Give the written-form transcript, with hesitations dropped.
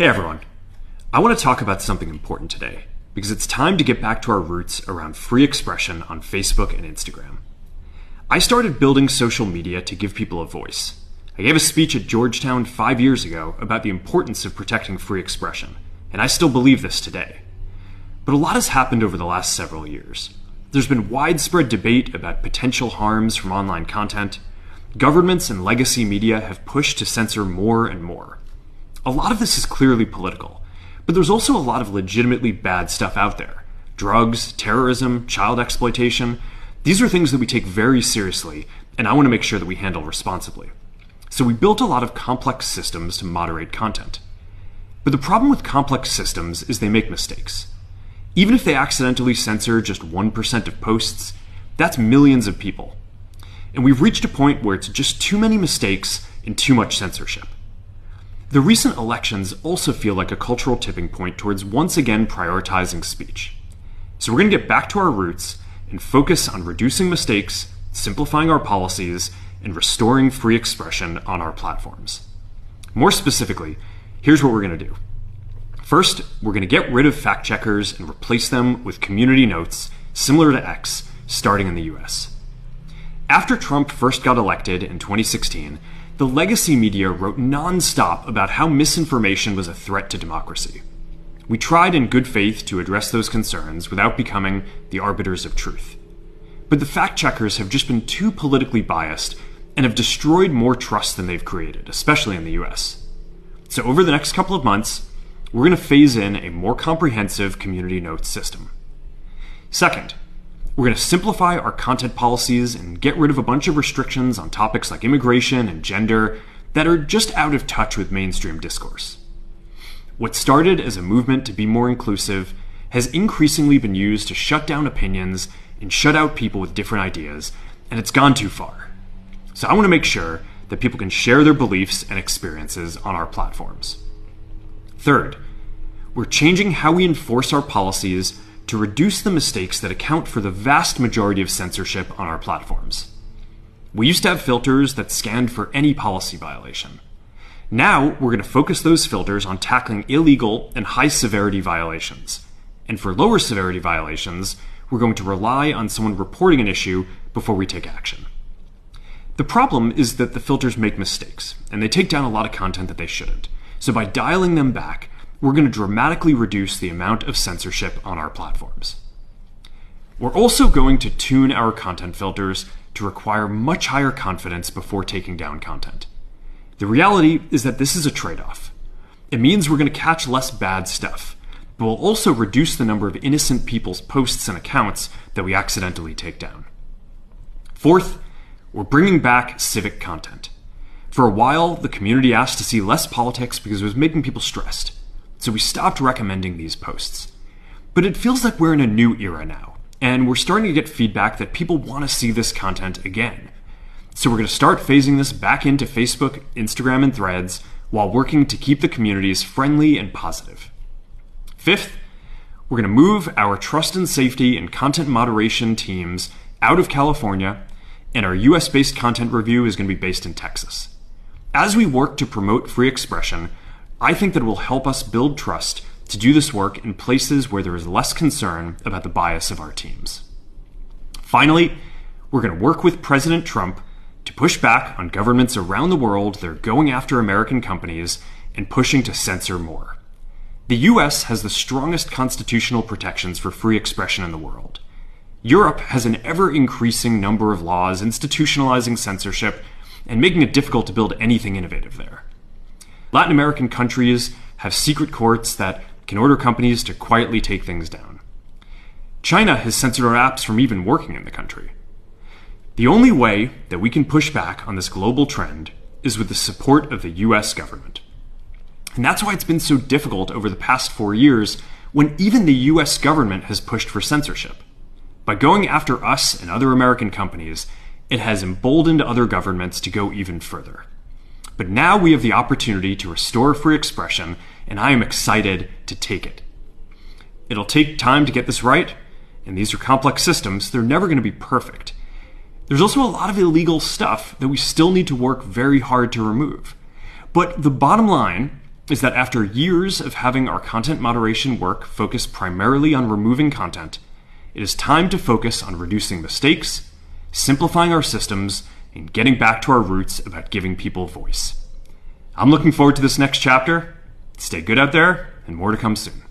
Hey everyone, I want to talk about something important today because it's time to get back to our roots around free expression on Facebook and Instagram. I started building social media to give people a voice. I gave a speech at Georgetown 5 years ago about the importance of protecting free expression, and I still believe this today. But a lot has happened over the last several years. There's been widespread debate about potential harms from online content. Governments and legacy media have pushed to censor more and more. A lot of this is clearly political, but there's also a lot of legitimately bad stuff out there. Drugs, terrorism, child exploitation. These are things that we take very seriously, and I want to make sure that we handle responsibly. So we built a lot of complex systems to moderate content. But the problem with complex systems is they make mistakes. Even if they accidentally censor just 1% of posts, that's millions of people. And we've reached a point where it's just too many mistakes and too much censorship. The recent elections also feel like a cultural tipping point towards once again prioritizing speech. So we're going to get back to our roots and focus on reducing mistakes, simplifying our policies, and restoring free expression on our platforms. More specifically, here's what we're going to do. First, we're going to get rid of fact checkers and replace them with community notes similar to X, starting in the US. After Trump first got elected in 2016, the legacy media wrote non-stop about how misinformation was a threat to democracy. We tried in good faith to address those concerns without becoming the arbiters of truth. But the fact-checkers have just been too politically biased and have destroyed more trust than they've created, especially in the US. So over the next couple of months, we're going to phase in a more comprehensive community notes system. Second, we're going to simplify our content policies and get rid of a bunch of restrictions on topics like immigration and gender that are just out of touch with mainstream discourse. What started as a movement to be more inclusive has increasingly been used to shut down opinions and shut out people with different ideas, and it's gone too far. So I want to make sure that people can share their beliefs and experiences on our platforms. Third, we're changing how we enforce our policies to reduce the mistakes that account for the vast majority of censorship on our platforms. We used to have filters that scanned for any policy violation. Now, we're going to focus those filters on tackling illegal and high-severity violations. And for lower severity violations, we're going to rely on someone reporting an issue before we take action. The problem is that the filters make mistakes, and they take down a lot of content that they shouldn't. So by dialing them back, we're going to dramatically reduce the amount of censorship on our platforms. We're also going to tune our content filters to require much higher confidence before taking down content. The reality is that this is a trade-off. It means we're going to catch less bad stuff, but we'll also reduce the number of innocent people's posts and accounts that we accidentally take down. Fourth, we're bringing back civic content. For a while, the community asked to see less politics because it was making people stressed. So we stopped recommending these posts. But it feels like we're in a new era now, and we're starting to get feedback that people want to see this content again. So we're going to start phasing this back into Facebook, Instagram, and Threads while working to keep the communities friendly and positive. Fifth, we're going to move our trust and safety and content moderation teams out of California, and our US-based content review is going to be based in Texas. As we work to promote free expression, I think that it will help us build trust to do this work in places where there is less concern about the bias of our teams. Finally, we're going to work with President Trump to push back on governments around the world that are going after American companies and pushing to censor more. The US has the strongest constitutional protections for free expression in the world. Europe has an ever-increasing number of laws institutionalizing censorship and making it difficult to build anything innovative there. Latin American countries have secret courts that can order companies to quietly take things down. China has censored our apps from even working in the country. The only way that we can push back on this global trend is with the support of the US government. And that's why it's been so difficult over the past 4 years when even the US government has pushed for censorship. By going after us and other American companies, it has emboldened other governments to go even further. But now we have the opportunity to restore free expression, and I am excited to take it. It'll take time to get this right, and these are complex systems. They're never going to be perfect. There's also a lot of illegal stuff that we still need to work very hard to remove. But the bottom line is that after years of having our content moderation work focus primarily on removing content, it is time to focus on reducing mistakes, simplifying our systems, and getting back to our roots about giving people voice. I'm looking forward to this next chapter. Stay good out there, and more to come soon.